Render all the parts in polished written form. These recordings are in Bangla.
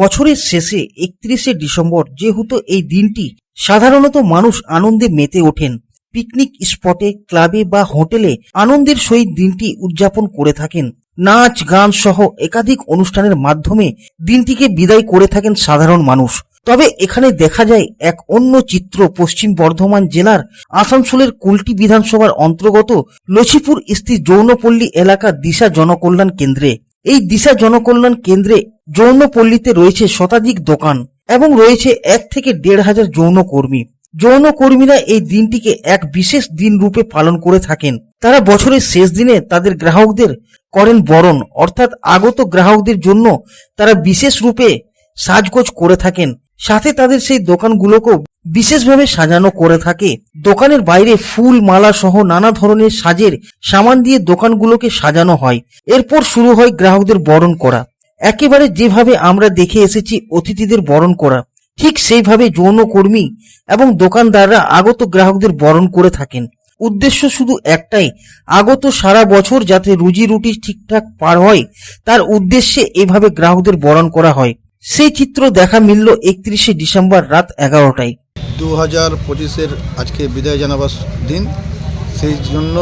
বছরের শেষে 31শে ডিসেম্বর যেহেতু এই দিনটি সাধারণত মানুষ আনন্দে মেতে ওঠেন। পিকনিক স্পটে, ক্লাবে বা হোটেলে আনন্দের সহিত দিনটি উদযাপন করে থাকেন। নাচ গান সহ একাধিক অনুষ্ঠানের মাধ্যমে দিনটিকে বিদায় করে থাকেন সাধারণ মানুষ। তবে এখানে দেখা যায় এক অন্য চিত্র পশ্চিম বর্ধমান জেলার আসানসোলের কুলটি বিধানসভার অন্তর্গত লছিপুর স্থিত যৌনপল্লী এলাকার দিশা জনকল্যাণ কেন্দ্রে। এই দিশা জনকল্যাণ কেন্দ্রে যৌনপল্লীতে রয়েছে শতাধিক দোকান এবং রয়েছে 1 থেকে 1,500 যৌনকর্মী। যৌনকর্মীরা এই দিনটিকে এক বিশেষ দিন রূপে পালন করে থাকেন। তারা বছরের শেষ দিনে তাদের গ্রাহকদের করেন বরণ, অর্থাৎ আগত গ্রাহকদের জন্য তারা বিশেষ রূপে সাজগোজ করে থাকেন। সাথে তাদের সেই দোকানগুলোকেও বিশেষভাবে সাজানো করে থাকে। দোকানের বাইরে ফুল মালা সহ নানা ধরনের সাজের সামান দিয়ে দোকানগুলোকে সাজানো হয়। এরপর শুরু হয় গ্রাহকদের বরণ করা। একেবারে যেভাবে আমরা দেখে এসেছি অতিথিদের বরণ করা, ঠিক সেইভাবে যৌনকর্মী এবং দোকানদাররা আগত গ্রাহকদের বরণ করে থাকেন। উদ্দেশ্য শুধু একটাই, আগত সারা বছর যাতে রুজি রুটি ঠিকঠাক পার হয় তার উদ্দেশ্যে এভাবে গ্রাহকদের বরণ করা হয়। সেই চিত্র দেখা মিলল 31শে ডিসেম্বর রাত 11টায়। 2025-এর আজকে বিদায় জানাবার দিন, সেই জন্য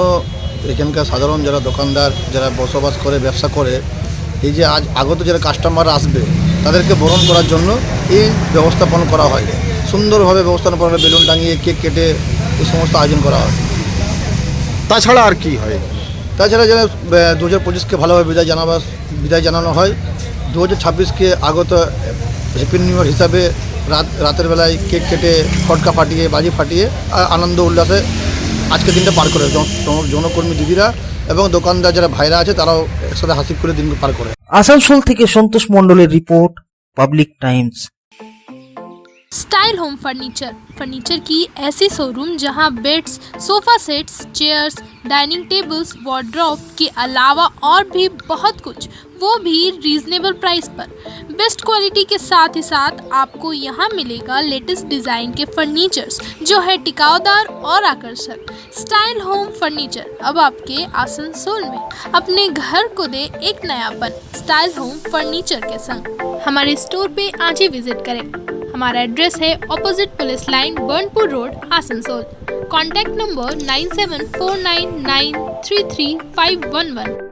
এখানকার সাধারণ যারা দোকানদার, যারা বসবাস করে, ব্যবসা করে, এই যে আজ আগত যারা কাস্টমার আসবে তাদেরকে বরণ করার জন্য এই ব্যবস্থাপন করা হয়। সুন্দরভাবে ব্যবস্থাপন করা হয়, বেলুন টাঙিয়ে, কেক কেটে এই সমস্ত আয়োজন করা হয়। তাছাড়া আর কি হয়? তাছাড়া যারা 2025-কে ভালোভাবে বিদায় জানানো হয়। 2026-কে আগত হ্যাপি নিউ ইয়ার হিসাবে রাতের বেলায় কেক কেটে, ফটকা ফাটিয়ে, বাজি ফাটিয়ে আনন্দ উল্লাসে আজকের দিনটা পার করে যৌনকর্মী দিদিরা এবং দোকানদার যারা ভাইরা আছে তারাও একসাথে হাসি করে দিন পার করে। আসানসোল থেকে সন্তোষ মণ্ডলের report, public Times. Style home furniture की ऐसी शोरूम जहां beds, sofa sets, chairs, dining tables, wardrobe के अलावा और भी बहुत कुछ, वो भी रीजनेबल प्राइस पर। बेस्ट क्वालिटी के साथ ही साथ आपको यहाँ मिलेगा लेटेस्ट डिज़ाइन के फर्नीचर्स जो है टिकाऊदार और आकर्षक। स्टाइल होम फर्नीचर अब आपके आसनसोल में। अपने घर को दे एक नयापन स्टाइल होम फर्नीचर के संग। हमारे स्टोर पे आज ही विजिट करें। हमारा एड्रेस है opposite police line, Burnpur road, Asansol. Contact number 9749933511।